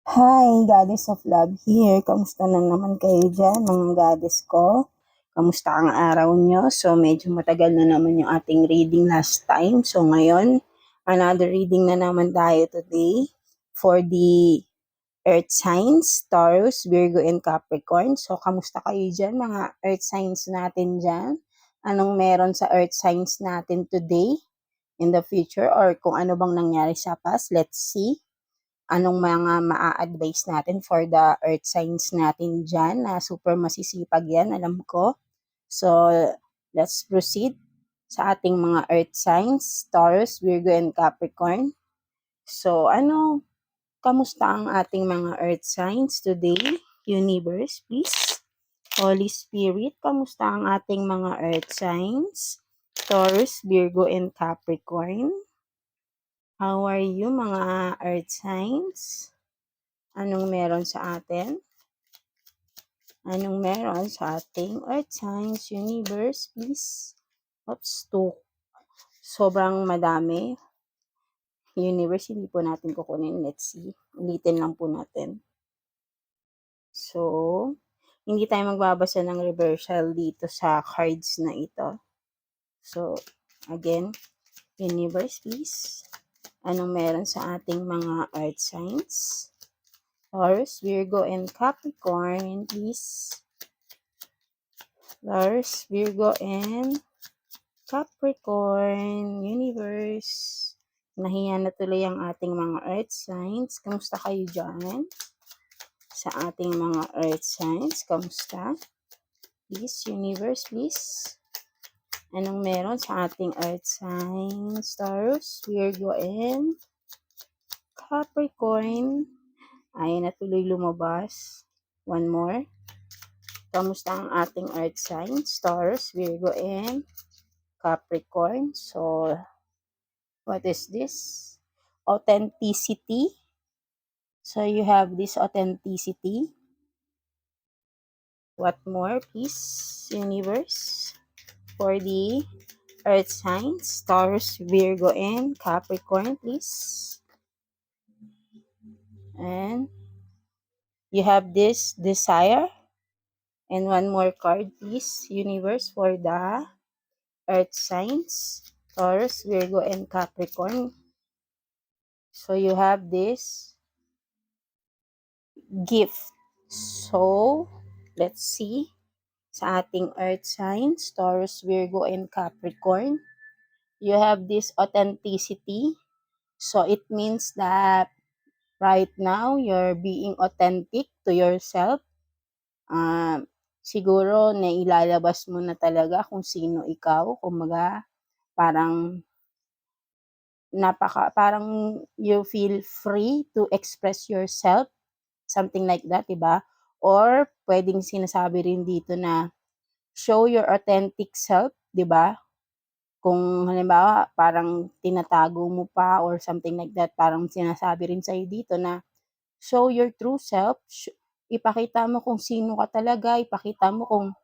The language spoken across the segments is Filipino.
Hi, Goddess of Love here. Kamusta na naman kayo dyan, mga goddess ko? Kamusta ang araw nyo? So, medyo matagal na naman yung ating reading last time. So, ngayon, another reading na naman tayo today for the Earth signs, Taurus, Virgo, and Capricorn. So, kamusta kayo dyan, mga Earth signs natin dyan? Anong meron sa Earth signs natin today, in the future, or kung ano bang nangyari sa past? Let's see anong mga maa-advise natin for the earth signs natin dyan na super masisipag yan, alam ko. So, let's proceed sa ating mga earth signs, Taurus, Virgo, and Capricorn. So, kamusta ang ating mga earth signs today? Universe, please. Holy Spirit, kamusta ang ating mga earth signs? Taurus, Virgo, and Capricorn. How are you, mga earth signs? Anong meron sa atin? Anong meron sa ating Earth Signs Universe, please? Oops, sobrang madami. Universe, hindi po natin kukunin. Let's see. Ulitin lang po natin. So, hindi tayo magbabasa ng reversal dito sa cards na ito. So, again, Universe, please. Anong meron sa ating mga Earth Signs? Taurus, Virgo, and Capricorn, please. Taurus, Virgo, and Capricorn, Universe. Nahiya na tuloy ang ating mga earth signs. Kamusta kayo dyan? Sa ating mga earth signs, kamusta? Please, Universe, please. Anong meron sa ating earth signs? Taurus, Virgo, and Capricorn. Ay, natuloy lumabas. One more. Kamusta ang ating earth signs? Taurus, Virgo, and Capricorn. So, what is this? Authenticity. So, you have this authenticity. What more, please, Universe? For the earth signs, Taurus, Virgo, and Capricorn, please. And you have this desire. And one more card, please, Universe, for the earth signs, Taurus, Virgo, and Capricorn. So you have this gift. So, let's see sa ating earth signs, Taurus, Virgo, and Capricorn. You have this authenticity. So it means that right now, you're being authentic to yourself. Siguro na ilalabas mo na talaga kung sino ikaw. Kumaga, parang parang you feel free to express yourself, something like that, diba? Or pwedeng sinasabi rin dito na show your authentic self, diba? Kung halimbawa parang tinatago mo pa or something like that, parang sinasabi rin sa'yo dito na show your true self, ipakita mo kung sino ka talaga, ipakita mo kung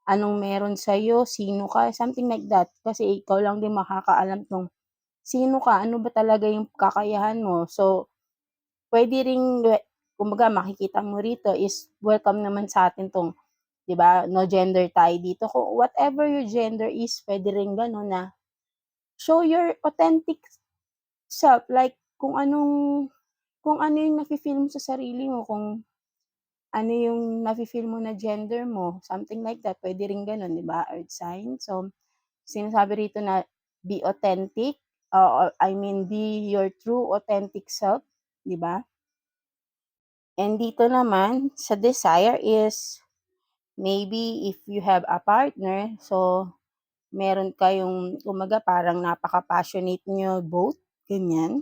anong meron sa'yo, sino ka, something like that. Kasi ikaw lang din makakaalam kung sino ka, ano ba talaga yung kakayahan mo. So, pwede ring, kumbaga makikita mo rito is welcome naman sa atin tong, 'di ba? No gender tayo dito. Kung whatever your gender is, pwede ring gano'n na show your authentic self, like kung ano yung nafi-feel mo sa sarili mo, kung ano yung nafi-feel mo na gender mo, something like that. Pwede ring gano'n, 'di ba? Earth sign. So, sinasabi rito na be authentic, be your true authentic self, 'di ba? And dito naman sa desire is maybe if you have a partner, so meron kayong kumbaga parang napaka-passionate niyo both, ganyan.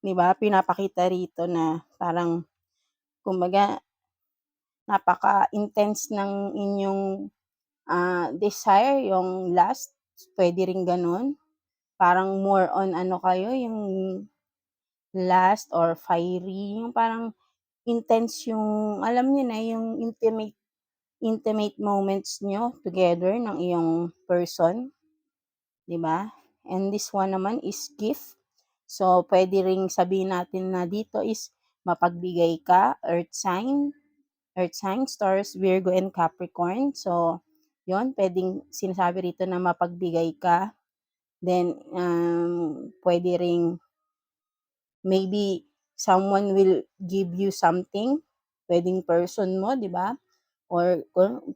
'Di ba? Pinapakita rito na parang kumbaga napaka-intense ng inyong desire, yung lust, pwede ring gano'n. Parang more on ano kayo, yung lust or fiery, yung parang intense yung, alam niyo na, yung intimate moments nyo together ng iyong person, 'di ba? And this one naman is gift. So, pwede ring sabihin natin na dito is mapagbigay ka, Earth signs, Taurus, Virgo, and Capricorn. So, yon pwedeng sinasabi rito na mapagbigay ka. Then, pwede ring maybe someone will give you something. Pwedeng person mo, di ba? Or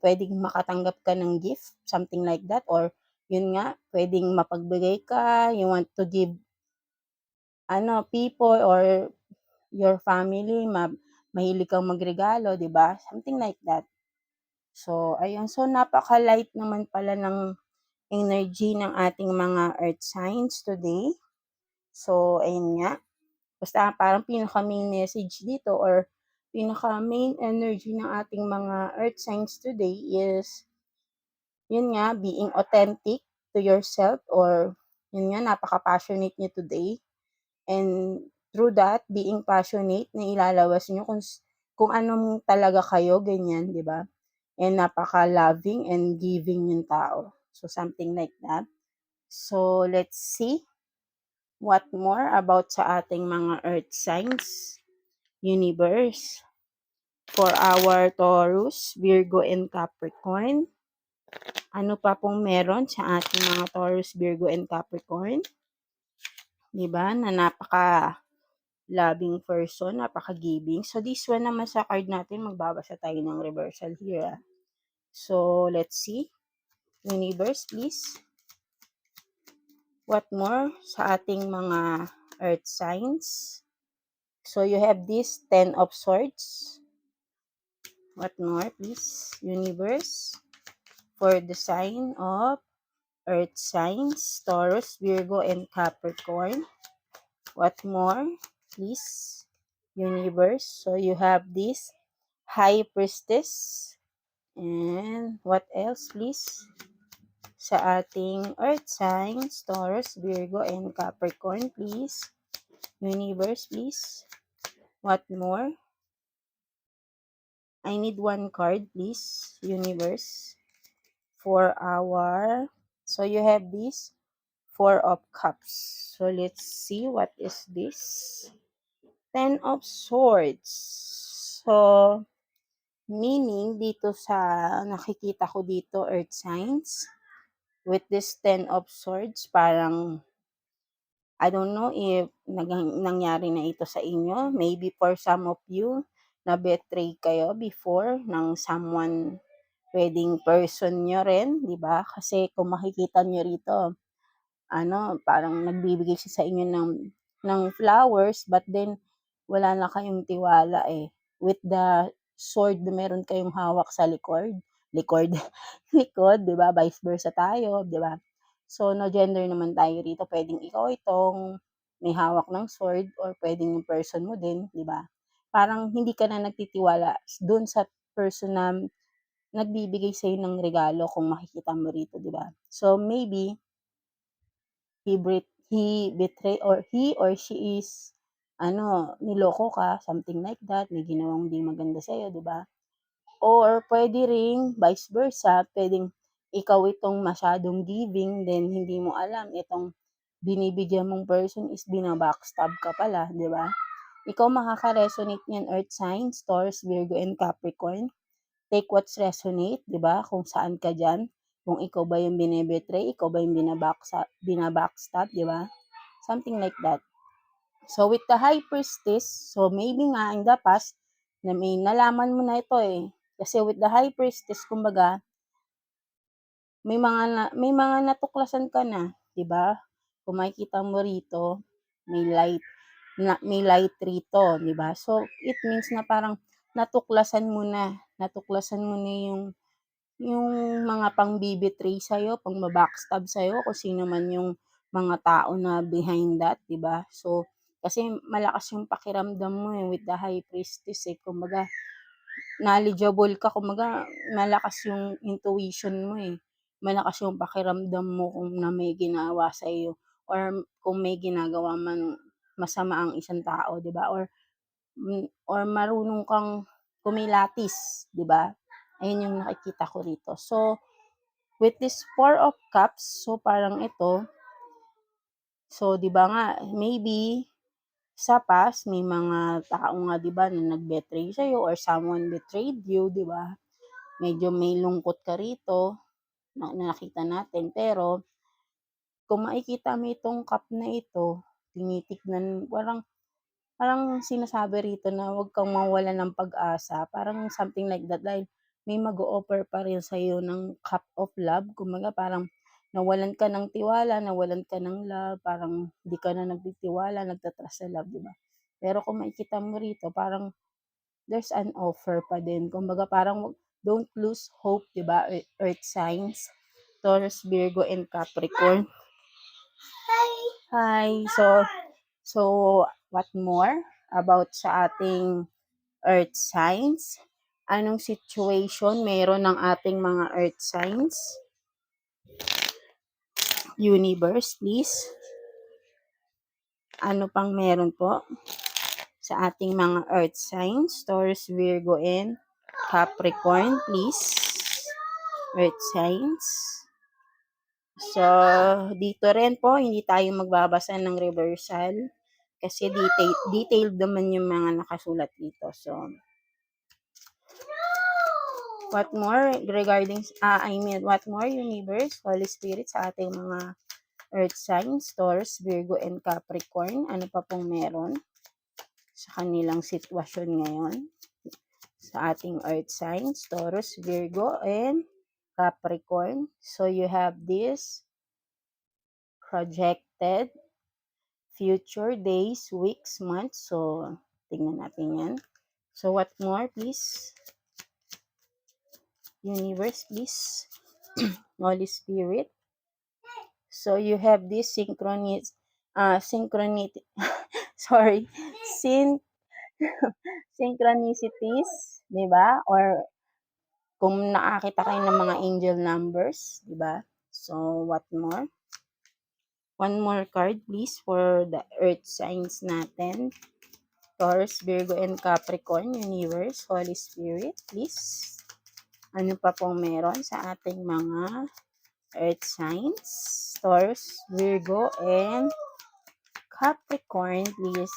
pwedeng makatanggap ka ng gift, something like that. Or, yun nga, pwedeng mapagbigay ka, you want to give, people or your family, mahilig kang magregalo, di ba? Something like that. So, ayun. So, napaka-light naman pala ng energy ng ating mga earth signs today. So, ayun nga. Basta parang pinaka-main message dito or pinaka-main energy ng ating mga earth signs today is, yun nga, being authentic to yourself or, yun nga, napaka-passionate niyo today. And through that, being passionate na ilalabas niyo kung anong talaga kayo, ganyan, di ba? And napaka-loving and giving yung tao. So, something like that. So, let's see what more about sa ating mga earth signs, universe, for our Taurus, Virgo, and Capricorn. Ano pa pong meron sa ating mga Taurus, Virgo, and Capricorn? Diba? Na napaka-loving person, napaka-giving. So, this one naman sa card natin, magbabasa tayo ng reversal here. So, let's see. Universe, please. What more sa ating mga earth signs? So, you have this 10 of Swords. What more, please? Universe. For the sign of earth signs, Taurus, Virgo, and Capricorn. What more, please? Universe. So, you have this High Priestess. And what else, please? Sa ating earth signs, Taurus, Virgo, and Capricorn, please. Universe, please. What more? I need one card, please. Universe. For our, so you have this 4 of Cups. So let's see what is this. 10 of Swords. So, meaning dito sa nakikita ko dito, earth signs, with this 10 of Swords, parang I don't know if nangyari na ito sa inyo. Maybe for some of you, na-betray kayo before ng someone, pwedeng person nyo rin, di ba? Kasi kung makikita nyo rito, parang nagbibigay siya sa inyo ng flowers, but then, wala na kayong tiwala eh. With the sword na meron kayong hawak sa likod, likod, di ba? Vice versa tayo, di ba? So, no gender naman tayo rito. Pwedeng ikaw itong may hawak ng sword or pwedeng yung person mo din, di ba? Parang hindi ka na nagtitiwala dun sa person na nagbibigay sa'yo ng regalo kung makikita mo rito, di ba? So, maybe, he betray or he or she is, niloko ka, something like that, may ginawang di maganda sa'yo, di ba? Or pwede ring vice versa, pwedeng ikaw itong masyadong giving, then hindi mo alam itong binibigyan mong person is binabackstab ka pala, di ba? Ikaw makaka-resonate niyan, earth signs, Taurus, Virgo, and Capricorn. Take what's resonate, di ba? Kung saan ka dyan. Kung ikaw ba yung binibetray, ikaw ba yung binabackstab, di ba? Something like that. So, with the High Priestess, so maybe nga in the past, na may nalaman mo na ito eh. Kasi with the High Priestess, kumbaga, may mga natuklasan ka na, 'di ba? Kung makikita mo rito, may light rito, 'di ba? So, it means na parang natuklasan mo na yung mga pangbibitray sa'yo, pangbabackstab sa'yo, kung sino man yung mga tao na behind that, 'di ba? So, kasi malakas yung pakiramdam mo eh, with the High Priestess eh. Kumbaga, knowledgeable ka, kumbaga malakas yung intuition mo eh. Malakas yung pakiramdam mo kung na may ginawa sa iyo or kung may ginagawa man masama ang isang tao, 'di ba? Or marunong kang kumilatis, 'di ba? Ayun yung nakikita ko rito. So, with this 4 of Cups, so parang ito, so 'di ba nga, maybe sa past, may mga tao nga 'di ba na nag-betray sa'yo or someone betrayed you, 'di ba? Medyo may lungkot ka rito na nakita natin. Pero kung makikita mo itong cup na ito, tinitignan parang parang sinasabi rito na huwag kang mawalan ng pag-asa, parang something like that dahil may mag-o-offer pa rin sa'yo ng cup of love. Kumbaga parang nawalan ka ng tiwala, nawalan ka ng love, parang di ka na nagtitiwala, nagta-trust sa love, 'di ba? Pero kung makikita mo rito parang there's an offer pa din. Kumbaga parang don't lose hope, 'di ba? Earth signs, Taurus, Virgo, and Capricorn. Hi. So what more about sa ating earth signs? Anong situation meron ng ating mga earth signs? Universe, please. Ano pang meron po sa ating mga earth signs? Taurus, Virgo, and Capricorn, please. Earth signs. So, dito rin po, hindi tayo magbabasa ng reversal kasi detailed naman yung mga nakasulat dito. So, what more regarding, what more universe, Holy Spirit sa ating mga earth signs, Taurus, Virgo, and Capricorn? Ano pa pong meron sa kanilang sitwasyon ngayon? Sa ating earth signs, Taurus, Virgo, and Capricorn. So, you have this projected future days, weeks, months. So, tingnan natin yan. So, what more, please? Universe, please. Holy Spirit. So, you have this synchronity, sorry, synchronicities, di ba? Or kung nakakita kayo ng mga angel numbers, di ba? So, what more? One more card, please, for the earth signs natin. Taurus, Virgo, and Capricorn, Universe, Holy Spirit, please. Ano pa pong meron sa ating mga earth signs? Taurus, Virgo, and Capricorn, please.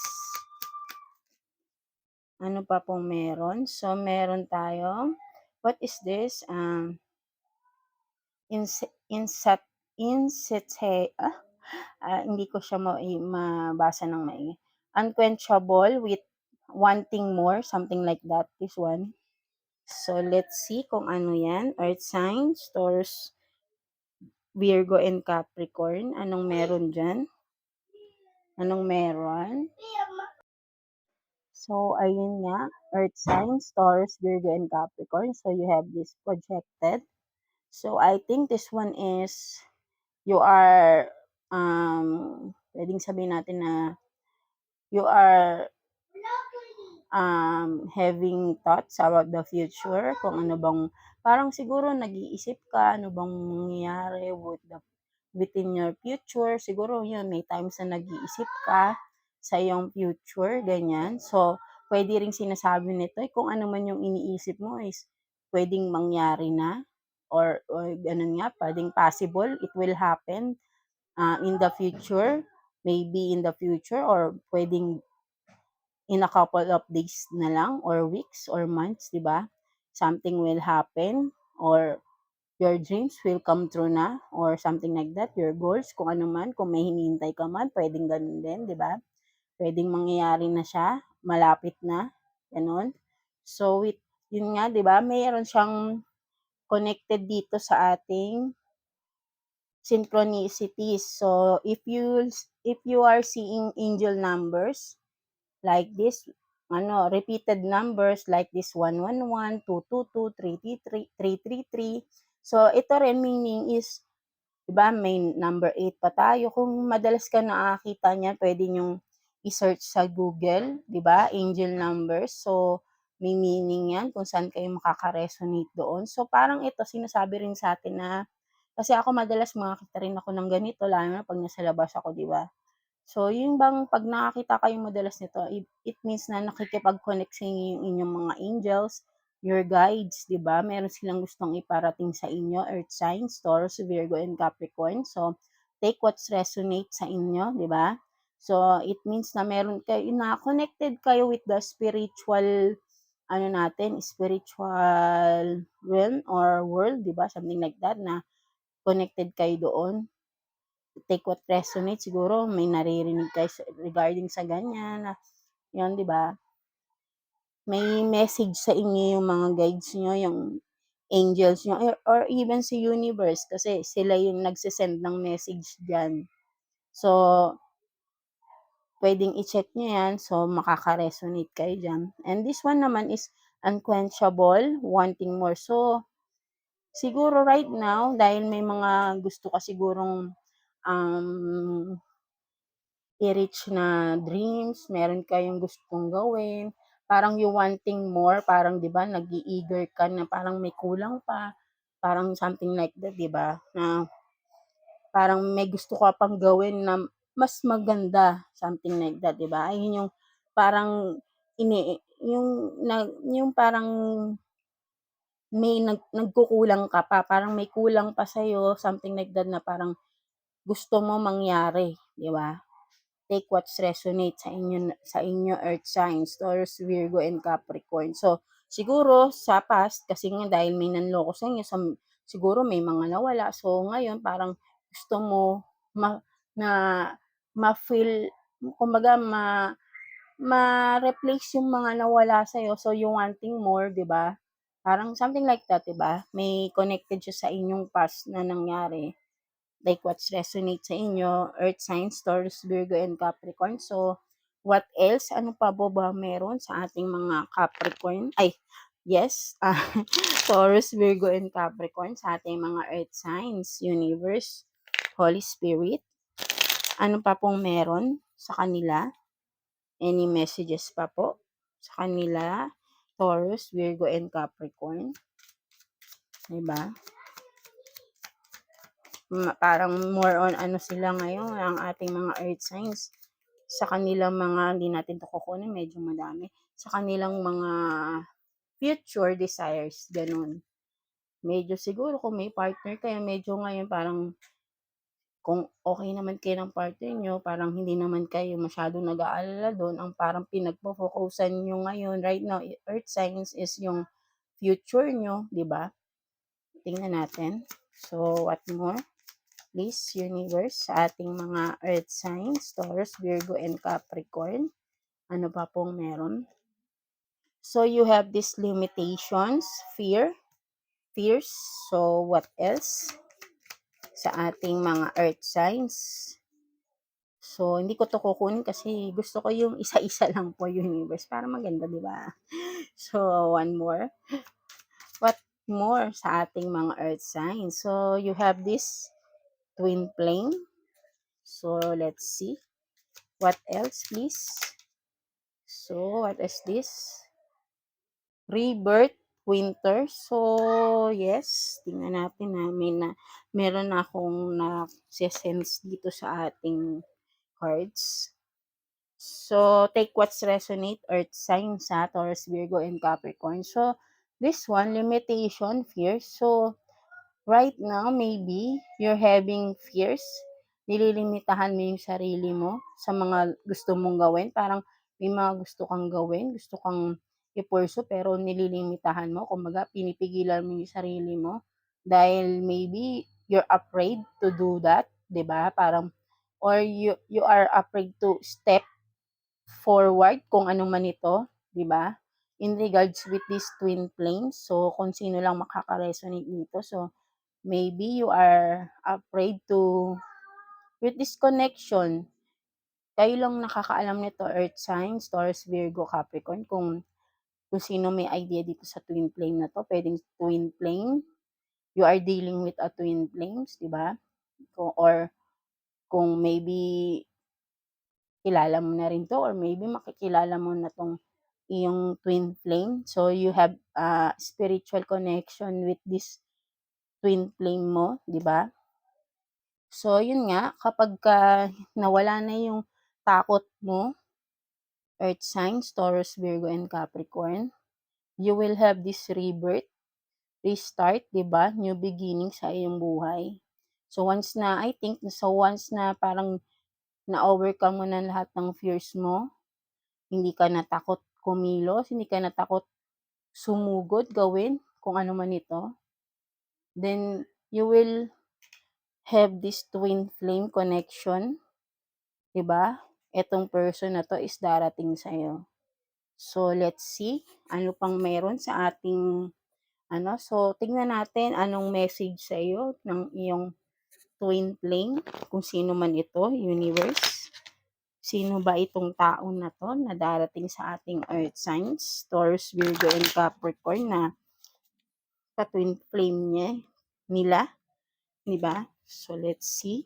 Ano pa pong meron? So, meron tayong, what is this? Hindi ko siya mabasa ng maigi. Unquenchable with wanting more, something like that, this one. So, let's see kung ano yan. Earth signs, Taurus, Virgo, and Capricorn. Anong meron dyan? Anong meron? So, ayun nga. Earth signs, Taurus, Virgo, and Capricorn. So, you have this projected. So, I think this one is, you are, pwedeng sabihin natin na, you are having thoughts about the future, kung ano bang, parang siguro nag-iisip ka, ano bang mangyayari within your future, siguro yun, may times na nag-iisip ka sa iyong future, ganyan. So, pwede ring sinasabi nito, kung ano man yung iniisip mo is pwedeng mangyari na, or ganun nga, pwedeng possible, it will happen in the future, maybe in the future, or pwedeng in a couple of days na lang, or weeks, or months, di ba? Something will happen, or your dreams will come true na, or something like that, your goals, kung ano man, kung may hinihintay ka man, pwedeng ganun din, di ba? Pwedeng mangyayari na siya, malapit na, ganun. So, yun nga, di ba, mayroon siyang connected dito sa ating synchronicities. So, if you are seeing angel numbers, like this, repeated numbers like this 111, 222, 333, 333. So, ito rin meaning is, di ba, may number 8 pa tayo. Kung madalas ka nakakita niyan, pwede nyong i-search sa Google, di ba, angel numbers. So, may meaning yan kung saan kayo makaka-resonate doon. So, parang ito, sinasabi rin sa atin na, kasi ako madalas makakita rin ako ng ganito, lalo na pag nasa labas ako, di ba? So, yun bang 'pag nakakita kayong madalas nito, it means na nakikipag-connect sa inyo yung inyong mga angels, your guides, 'di ba? Meron silang gustong iparating sa inyo, earth signs, Taurus, Virgo, and Capricorn. So, take what's resonate sa inyo, 'di ba? So, it means na meron kayo na connected kayo with the spiritual spiritual realm or world, 'di ba? Something like that na connected kayo doon. Take what resonates, siguro may naririnig kayo regarding sa ganyan na 'yun, 'di ba? May message sa inyo yung mga guides niyo, yung angels niyo or even si universe kasi sila yung nagse-send ng message diyan. So, puwedeng i-check niyo 'yan, so makaka-resonate kayo diyan. And this one naman is unquenchable, wanting more. So, siguro right now dahil may mga gusto ka sigurong, um, i-reach na dreams, meron kayong gustong gawin, parang you wanting more, parang 'di ba nag-i-eager ka na parang may kulang pa, parang something like that, 'di ba? Na parang may gusto ka pang gawin na mas maganda, something like that, 'di ba? Ayun yung parang yung parang may nagkukulang ka pa, parang may kulang pa sa'yo, something like that na parang gusto mo mangyari, 'di ba? Take what resonates sa inyo earth signs, Taurus, Virgo, and Capricorn. So, siguro sa past kasi nga dahil may nanloko sa inyo siguro may mga nawala. So, ngayon parang gusto mo ma na ma-feel kumbaga ma-replace yung mga nawala sa'yo. So, you wanting more, 'di ba? Parang something like that, 'di ba? May connected siya sa inyong past na nangyari. Like what's resonate sa inyo, Earth signs, Taurus, Virgo, and Capricorn. So, what else? Ano pa ba meron sa ating mga Capricorn? Ay, yes, Taurus, Virgo, and Capricorn sa ating mga Earth signs, Universe, Holy Spirit. Ano pa pong meron sa kanila? Any messages pa po sa kanila? Taurus, Virgo, and Capricorn. Diba? Parang more on ano sila ngayon, ang ating mga earth signs. Sa kanilang mga, hindi natin to kukunin, medyo madami. Sa kanilang mga future desires, ganun. Medyo siguro kung may partner kayo, medyo ngayon parang kung okay naman kayo ng partner nyo, parang hindi naman kayo masyadong nag-aalala doon. Ang parang pinagpo-focusan nyo ngayon, right now, earth signs is yung future nyo, di ba? Tingnan natin. So, what more? Please, universe, sa ating mga earth signs, Taurus, Virgo, and Capricorn. Ano pa pong meron? So, you have these limitations, fears. So, what else? Sa ating mga earth signs. So, hindi ko to kukunin kasi gusto ko yung isa-isa lang po, universe, para maganda, di ba? So, one more. What more sa ating mga earth signs? So, you have this twin flame. So, let's see. What else, please? So, what is this? Rebirth, winter. So, yes, tingnan natin na meron na akong na-sense dito sa ating cards. So, take what's resonate, earth signs sa Taurus, Virgo, and Capricorn. So, this one, limitation, fear. So, right now, maybe you're having fears. Nililimitahan mo yung sarili mo sa mga gusto mong gawin. Parang may mga gusto kang gawin, gusto kang i-pursue, pero nililimitahan mo. Kumbaga, pinipigilan mo yung sarili mo. Dahil maybe you're afraid to do that, 'di ba? Parang, or you are afraid to step forward kung ano man ito, 'di ba? In regards with these twin flames, so kung sino lang makaka-resonate nito. So, maybe you are afraid to with this connection. Kayo lang nakakaalam nito, earth signs, Taurus, Virgo, Capricorn, kung sino may idea dito sa twin flame na to. Pwedeng twin flame, you are dealing with a twin flames, 'di ba? Or kung maybe kilala mo na rin 'to or maybe makikilala mo na 'tong iyong twin flame. So, you have a spiritual connection with this twin flame mo, 'di ba? So, yun nga, kapagka nawala na yung takot mo, earth signs, Taurus, Virgo, and Capricorn, you will have this rebirth, restart, 'di ba? New beginning sa iyong buhay. So, once na parang na-overcome mo na lahat ng fears mo, hindi ka natakot kumilos, hindi ka natakot sumugod, gawin kung ano man ito, then you will have this twin flame connection, 'di ba? Etong person na 'to is darating sa'yo. So, let's see ano pang meron sa ating so tingnan natin anong message sa'yo ng iyong twin flame, kung sino man ito, universe. Sino ba itong tao na 'to na darating sa ating earth signs, Taurus, Virgo, and Capricorn na ka-twin flame nila, 'di ba? So, let's see.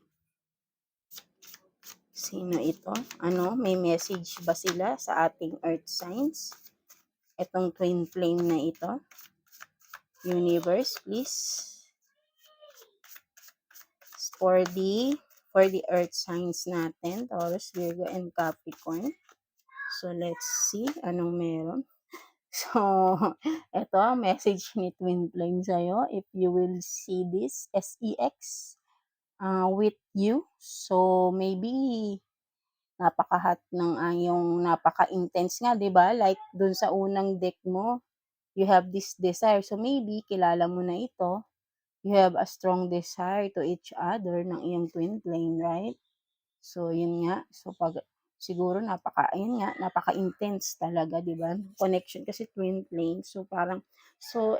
Sino ito? May message ba sila sa ating earth signs? Itong twin flame na ito. Universe, please. For the earth signs natin, Taurus, Virgo, and Capricorn. So, let's see anong meron. So, ito, message ni Twin Flame sa'yo. If you will see this, SEX, with you. So, maybe, napaka-hot ng yung napaka-intense nga, 'di ba? Like, dun sa unang deck mo, you have this desire. So, maybe, kilala mo na ito. You have a strong desire to each other ng iyong twin flame, right? So, yun nga. So, siguro ayun nga, napaka-intense talaga, di ba? Connection kasi twin flame. So,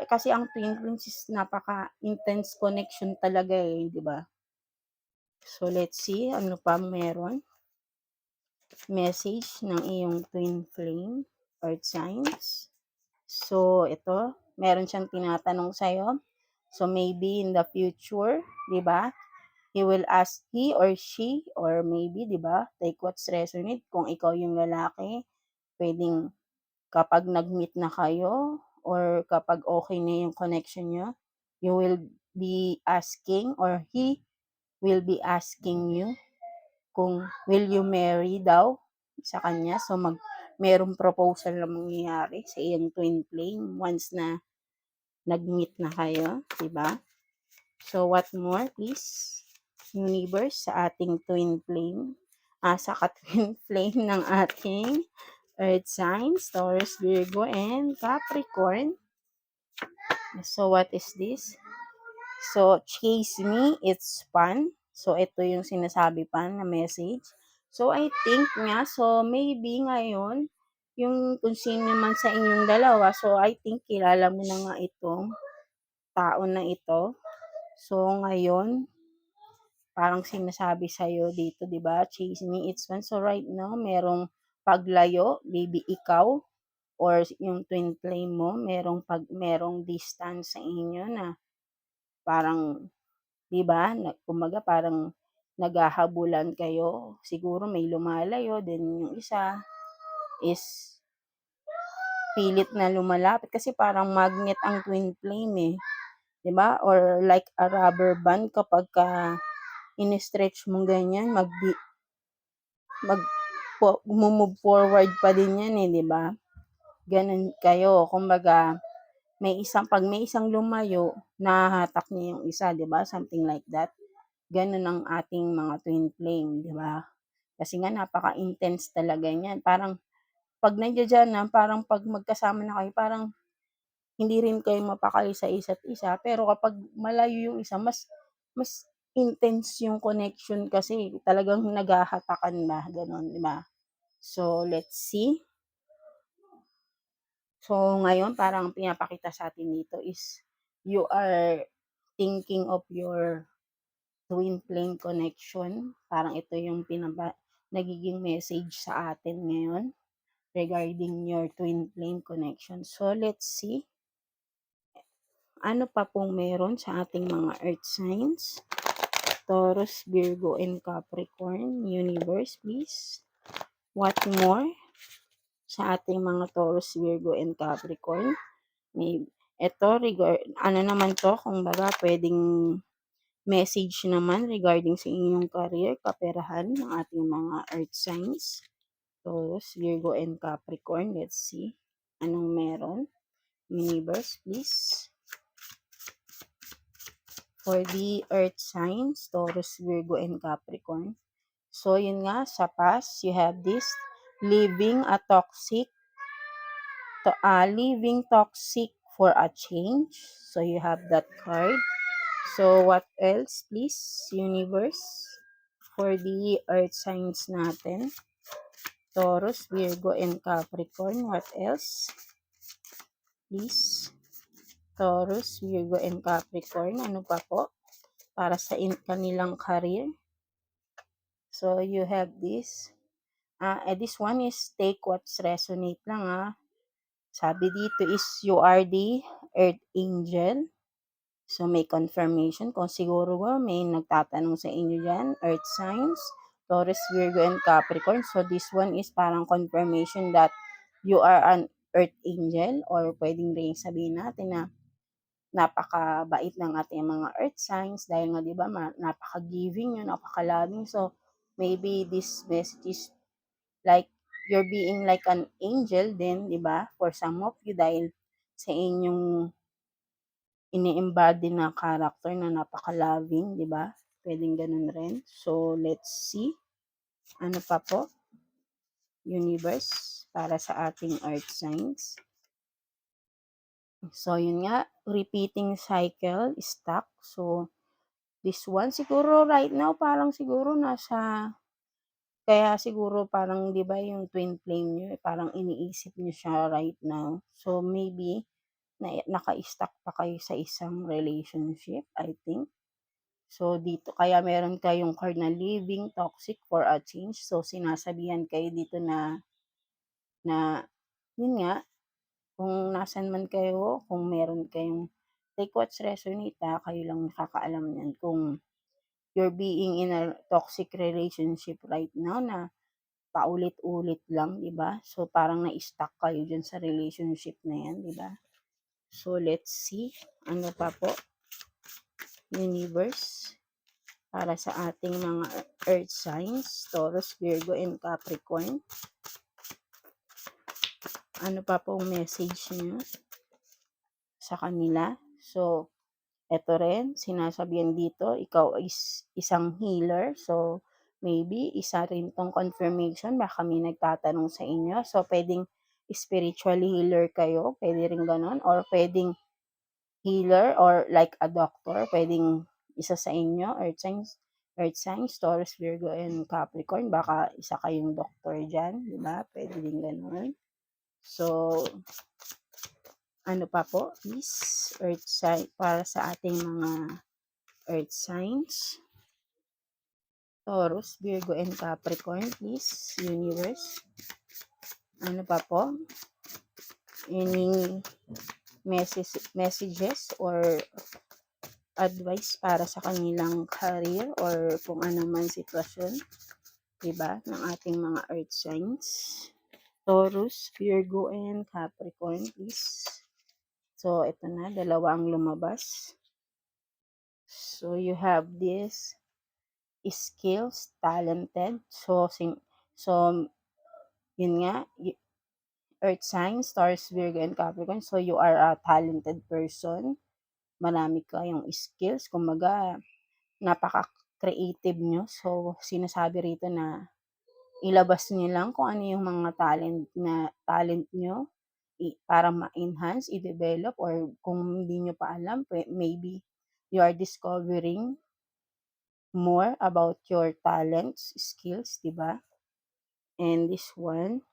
kasi ang twin flames is napaka-intense connection talaga di ba? So, let's see, ano pa meron? Message ng iyong twin flame, earth signs. So, ito, meron siyang tinatanong sa'yo. So, maybe in the future, di ba? He will ask he or she or maybe, 'di ba? Take what's resonate. Kung ikaw yung lalaki, pwedeng kapag nag-meet na kayo or kapag okay na yung connection niyo, you will be asking or he will be asking you kung will you marry daw sa kanya. So merong proposal na mangyayari sa iyong twin flame once na nag-meet na kayo, 'di ba? So what more, please? Universe sa ating twin flame, sa ka-twin flame ng ating earth signs, Taurus, Virgo, and Capricorn. So, what is this? So, chase me, it's fun. So, ito yung sinasabi pa na message. So, I think nga, so maybe ngayon, yung kung sino man sa inyong dalawa, so I think kilala mo na nga itong tao na ito. So, ngayon, parang sinasabi sa'yo dito, di ba? Chase me, it's fun. So, right now, merong paglayo, maybe ikaw, or yung twin flame mo, merong distance sa inyo na parang, di ba? Kumaga parang naghahabulan kayo. Siguro may lumalayo, then yung isa is pilit na lumalapit kasi parang magnet ang twin flame 'di ba? Or like a rubber band kapag in-stretch mo ganyan, move forward pa din yan 'di ba? Ganun kayo. Kumbaga, pag may isang lumayo, nahahatak niya yung isa, 'di ba? Something like that. Ganun ang ating mga twin flame, 'di ba? Kasi nga napaka-intense talaga niyan. Parang pag nandiyan na, parang pag magkasama na kayo, parang hindi rin kayo mapakali sa isa't isa. Pero kapag malayo yung isa, mas intense yung connection kasi talagang naghahatakan ba, ganun, di ba? So, let's see. So, ngayon, parang pinapakita sa atin dito is you are thinking of your twin flame connection. Parang ito yung nagiging message sa atin ngayon regarding your twin flame connection. So, let's see. Ano pa pong meron sa ating mga earth signs? Taurus, Virgo, and Capricorn. Universe, please. What more sa ating mga Taurus, Virgo, and Capricorn? Ito, ano naman to, kung baga, pwedeng message naman regarding sa inyong career, kaperahan ng ating mga earth signs. Taurus, Virgo, and Capricorn. Let's see. Anong meron? Universe, please. For the earth signs, Taurus, Virgo, and Capricorn. So, yun nga, sa past, you have this living a toxic, living toxic for a change. So, you have that card. So, what else, please, universe, for the earth signs natin? Taurus, Virgo, and Capricorn. What else? Please. Taurus, Virgo, and Capricorn. Ano pa po? Para sa kanilang career. So, you have this. This one is take what's resonate lang Sabi dito is you are the earth angel. So, may confirmation. Kung siguro may nagtatanong sa inyo dyan, earth signs, Taurus, Virgo, and Capricorn. So, this one is parang confirmation that you are an earth angel, or pwedeng rin sabihin natin na napakabait ng ating mga earth signs dahil nga 'di ba napaka-giving yun, napaka-loving. So, maybe this message is like you're being like an angel din, 'di ba? For some of you dahil sa inyong ini-embody na character na napaka-loving, 'di ba? Pwedeng ganun rin. So, let's see. Ano pa po? Universe para sa ating earth signs. So, yun nga, repeating cycle, stuck. So, this one siguro right now parang siguro kaya siguro parang 'di ba yung twin flame niyo, parang iniisip niyo siya right now. So, maybe naka-stuck pa kayo sa isang relationship, I think. So, dito kaya meron kayong card na living toxic for a change. So, sinasabihan kayo dito na yun nga, kung nasan man kayo, kung meron kayong take what's resonate kayo lang nakakaalam niyan kung you're being in a toxic relationship right now na paulit-ulit lang, 'di ba? So, parang na-stuck kayo diyan sa relationship na 'yan, 'di ba? So, let's see, ano pa po, universe, para sa ating mga earth signs, Taurus, Virgo, and Capricorn. Ano pa pong message niyo sa kanila? So, eto rin, sinasabihan dito, ikaw is isang healer. So, maybe isa rin tong confirmation, baka may nagtatanong sa inyo. So, pwedeng spiritual healer kayo, pwede rin ganon. Or pwedeng healer or like a doctor, pwedeng isa sa inyo, earth signs, Taurus, Virgo, and Capricorn. Baka isa kayong doctor dyan, di ba? Pwede din ganon. So, ano pa po, please, earth sign, para sa ating mga earth signs, Taurus, Virgo, and Capricorn, please, universe. Ano pa po? Any messages or advice para sa kanilang career or kung ano man sitwasyon, diba, ng ating mga earth signs, Taurus, Virgo, and Capricorn, please. So, ito na, dalawa ang lumabas. So, you have this skills, talented. So, yun nga, earth signs, Taurus, Virgo, and Capricorn. So, you are a talented person. Marami kayong skills. Kumbaga, napaka-creative nyo. So, sinasabi rito na ilabas niyo lang kung ano yung mga talent nyo para ma-enhance, i-develop, or kung hindi nyo pa alam, maybe you are discovering more about your talents, skills, di ba? And this one,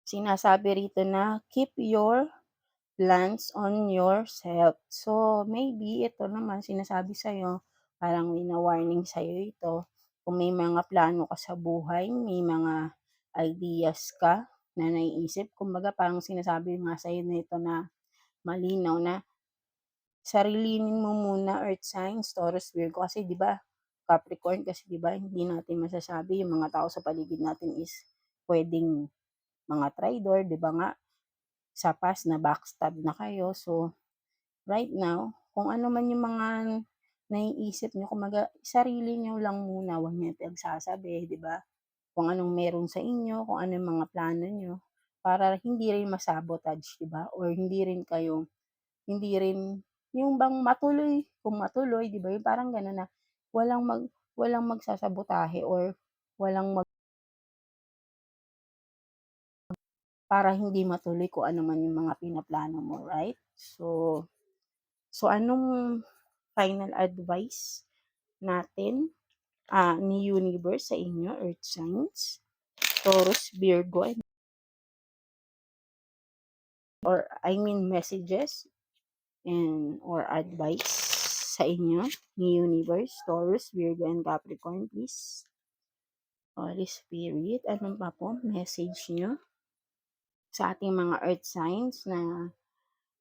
sinasabi rito na keep your plans on yourself. So, maybe ito naman sinasabi sa'yo, parang wina-warning sa'yo ito, kung may mga plano ka sa buhay, may mga ideas ka na naiisip, kumbaga parang sinasabi nga sa'yo nito na malinaw na sarilinin mo muna, earth signs, Taurus, Virgo, kasi 'di ba, Capricorn, kasi 'di ba hindi natin masasabi yung mga tao sa paligid natin is pwedeng mga traidor, 'di ba nga, sa past na backstab na kayo. So, right now, kung ano man yung mga naiisip niyo, kumbaga sarili niyo lang muna, huwag niyo pinagsasabi, 'di ba? Kung anong meron sa inyo, kung ano yung mga plano niyo, para hindi rin masabotage, 'di ba? Or hindi rin yung bang matuloy, kung matuloy, 'di ba? Yung parang gano'n na walang walang magsasabotahe or walang para hindi matuloy kung ano man yung mga pinaplano mo, right? So anong final advice natin ni Universe sa inyo, Earth Signs, Taurus, Virgo, or I mean messages and or advice sa inyo ni Universe, Taurus, Virgo, and Capricorn, please. Holy Spirit, anong pa po message nyo sa ating mga Earth Signs na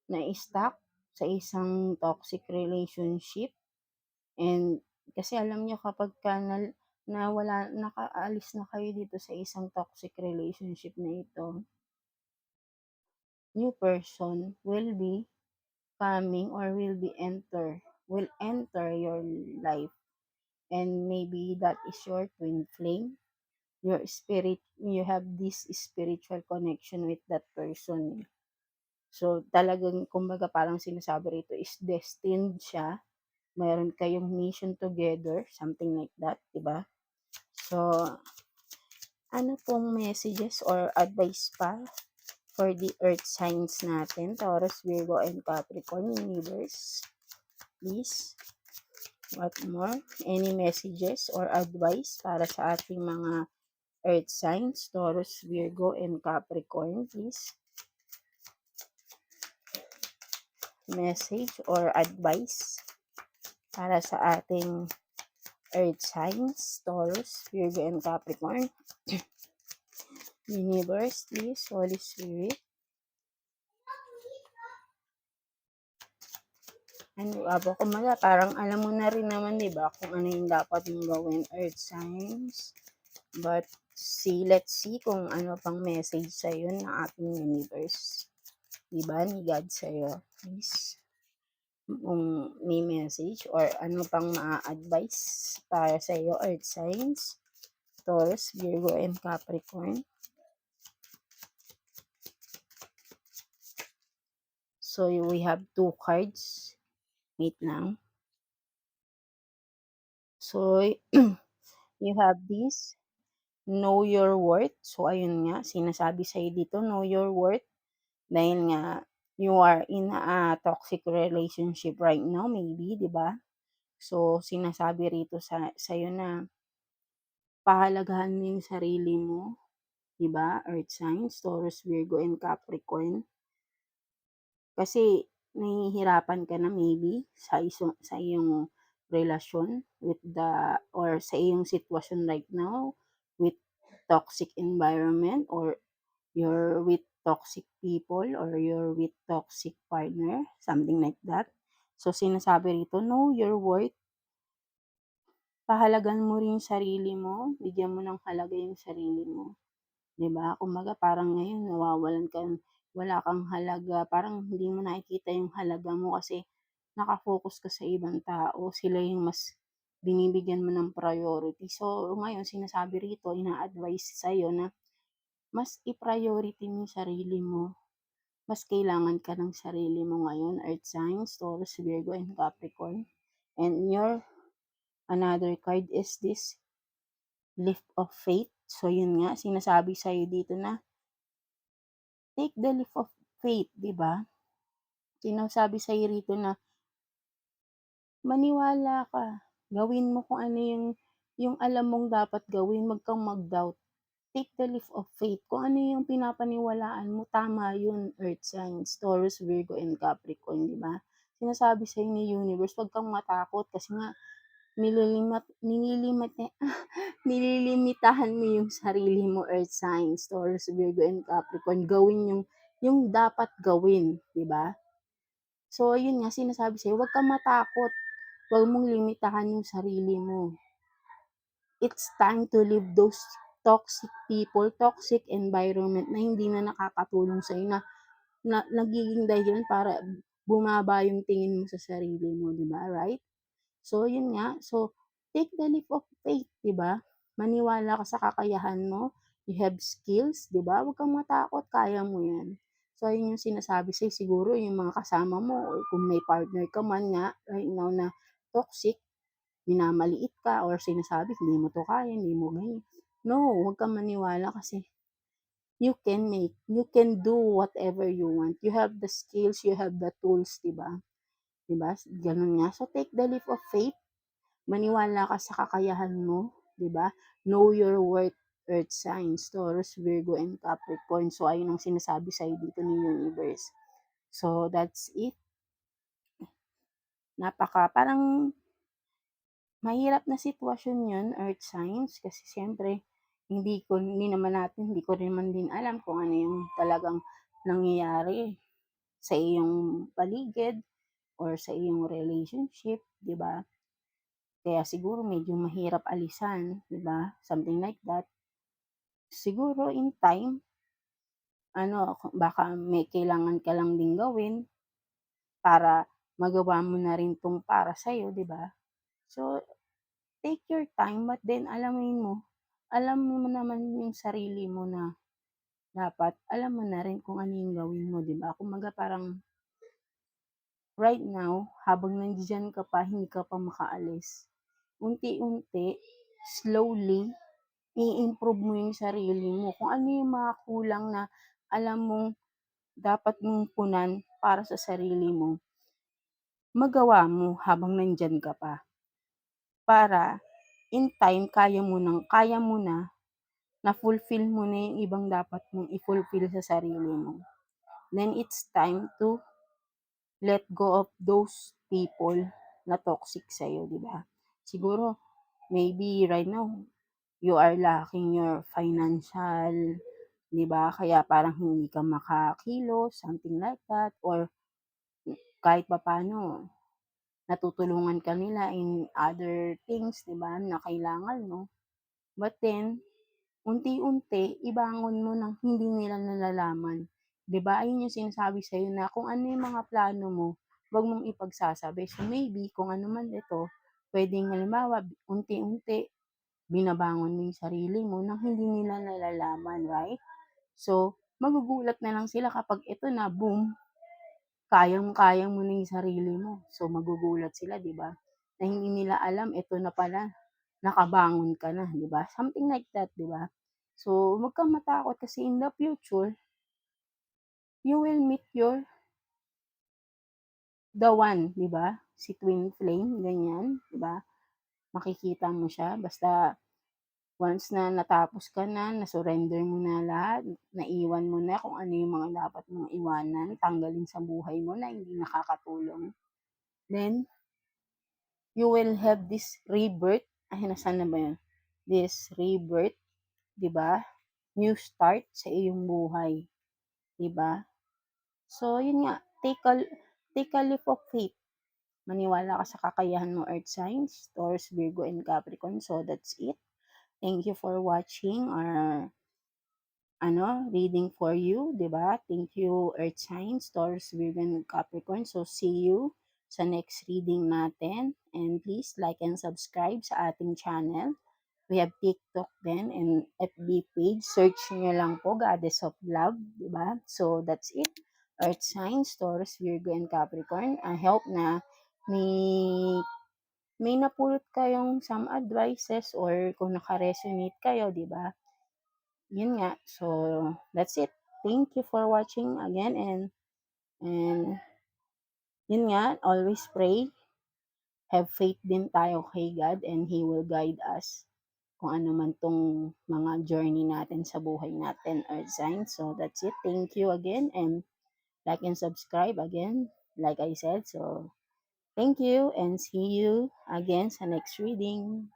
na-stuck sa isang toxic relationship? And kasi alam nyo kapag ka nakaalis na kayo dito sa isang toxic relationship na ito, new person will be coming or will enter your life. And maybe that is your twin flame, your spirit, you have this spiritual connection with that person. So talagang kumbaga parang sinasabi rito is destined siya, mayroon kayong mission together, something like that, diba? So ano pong messages or advice pa for the earth signs natin, Taurus, Virgo, and Capricorn, Universe, please? What more? Any messages or advice para sa ating mga earth signs, Taurus, Virgo, and Capricorn, please? Message or advice para sa ating earth signs, Taurus, Virgo, and Capricorn. Universe, please, Holy Spirit. Ano ba, kumaga parang alam mo na rin naman, di ba, kung ano yung dapat mong gawin, earth signs. But let's see kung ano pang message sa'yo ng ating universe. Diba, ni God sa'yo. Please, kung may message or ano pang ma-advise para sa'yo, earth signs, Taurus, Virgo, and Capricorn. So, we have 2 cards. Wait lang. So, you have this, know your worth. So, ayun nga, sinasabi sa'yo dito, know your worth. Dahil nga, you are in a toxic relationship right now, maybe, di ba? So, sinasabi rito sa'yo na pahalagahan mo yung sarili mo, di ba? Earth signs, Taurus, Virgo, and Capricorn. Kasi, nahihirapan ka na maybe sa iyong relasyon with or sa iyong sitwasyon right now with toxic environment, or you're with toxic people, or you're with toxic partner, something like that. So, sinasabi rito, know your worth. Pahalagan mo rin yung sarili mo, bigyan mo ng halaga yung sarili mo. 'Di ba? Kumbaga parang ngayon wala kang halaga, parang hindi mo nakikita yung halaga mo kasi naka-focus ka sa ibang tao, sila yung mas binibigyan mo ng priority. So, ngayon sinasabi rito, ina-advise sa'yo na mas i-priority mo yung sarili mo. Mas kailangan ka ng sarili mo ngayon, Earth signs, Taurus, Virgo, and Capricorn. And another card is this leap of faith. So, yun nga, sinasabi sa'yo dito na take the leap of faith, di ba? Sinasabi sa'yo rito na maniwala ka. Gawin mo kung ano yung alam mong dapat gawin, wag kang mag-doubt. Take the leap of faith. Kung ano yung pinapaniwalaan mo, tama yun, Earth signs, Taurus, Virgo, and Capricorn, di ba? Sinasabi sa'yo ni Universe, wag kang matakot kasi nga nililimitahan mo yung sarili mo, Earth signs, Taurus, Virgo, and Capricorn. Gawin yung dapat gawin, di ba? So, yun nga, sinasabi sa'yo, wag kang matakot. Wag mong limitahan yung sarili mo. It's time to leave those toxic people, toxic environment na hindi na nakakatulong sa'yo, na nagiging dahilan para bumaba yung tingin mo sa sarili mo, di ba? Right? So, yun nga. So, take the leap of faith, di ba? Maniwala ka sa kakayahan mo. You have skills, di ba? Huwag kang matakot, kaya mo yan. So, yun yung sinasabi sa'yo, siguro yung mga kasama mo, or kung may partner ka man nga, right now na toxic, minamaliit ka or sinasabi hindi mo 'to kaya, hindi mo ganyan. No, huwag kang maniwala kasi you can do whatever you want. You have the skills, you have the tools, 'di ba? 'Di ba, gano'n nga. So, take the leap of faith, maniwala ka sa kakayahan mo, 'di ba? Know your worth, earth signs, Taurus, Virgo, and Capricorn. So, ayun ang sinasabi sa'yo dito ng universe. So, that's it. Parang mahirap na sitwasyon 'yun, earth signs, kasi siyempre hindi ko rin naman din alam kung ano yung talagang nangyayari sa iyong paligid or sa iyong relationship, 'di ba? Kaya siguro medyo mahirap alisan, 'di ba? Something like that. Siguro in time, baka may kailangan ka lang ding gawin para magawa mo na rin 'tong para sa'yo, 'di ba? So, take your time, but then alam mo naman yung sarili mo na dapat alam mo na rin kung ano yung gawin mo, 'di ba? Kumbaga parang right now, habang nandiyan ka pa, hindi ka pa makaalis, unti-unti, slowly, i-improve mo yung sarili mo. Kung ano yung mga kulang na alam mong dapat mong punan para sa sarili mo, magawa mo habang nandiyan ka pa. Para in time, kaya mo na-fulfill mo na yung ibang dapat mong i-fulfill sa sarili mo. Then it's time to let go of those people na toxic sa'yo, 'di ba? Siguro, maybe right now, you are lacking your financial, 'di ba? Kaya parang hindi ka makakilos, something like that, or kahit papaano natutulungan ka nila in other things, 'di ba, na kailangan mo. But then, unti-unti ibangon mo ng hindi nila nalalaman, 'di ba? Ayun yung sinasabi sa'yo na kung ano yung mga plano mo, 'wag mong ipagsasabi. So, maybe kung ano man ito, puwedeng halimbawa unti-unti binabangon mo yung sarili mo nang hindi nila nalalaman, right? So, magugulat na lang sila kapag ito na, boom, kayang-kaya mo na yung sarili mo. So, magugulat sila, 'di ba? Na hindi nila alam ito na pala, nakabangon ka na, 'di ba? Something like that, 'di ba? So, huwag kang matakot kasi in the future, you will meet the one, 'di ba? Si twin flame, ganyan, 'di ba? Makikita mo siya basta once na natapos ka na, na-surrender mo na lahat, naiwan mo na kung ano yung mga dapat mong iwanan, tanggalin sa buhay mo na hindi nakakatulong. Then, you will have this rebirth. Ay, nasaan na ba yun? This rebirth, 'di ba? New start sa iyong buhay, 'di ba? So, yun nga, take a leap of faith. Maniwala ka sa kakayahan mo, earth signs, Taurus, Virgo, and Capricorn. So, that's it. Thank you for watching our reading for you, 'di ba? Thank you, earth signs, Taurus, Virgo, and Capricorn. So, see you sa next reading natin. And please like and subscribe sa ating channel. We have TikTok din and FB page. Search nyo lang po, Goddess of Love, di ba? So, that's it. Earth signs, Taurus, Virgo, and Capricorn. I hope na may napulot kayong some advices or kung naka-resonate kayo, di ba? Yun nga. So, that's it. Thank you for watching again, and yun nga, always pray. Have faith din tayo kay God and He will guide us kung ano man tong mga journey natin sa buhay natin, earth signs. So, that's it. Thank you again, and like and subscribe again, like I said. So, thank you and see you again sa next reading.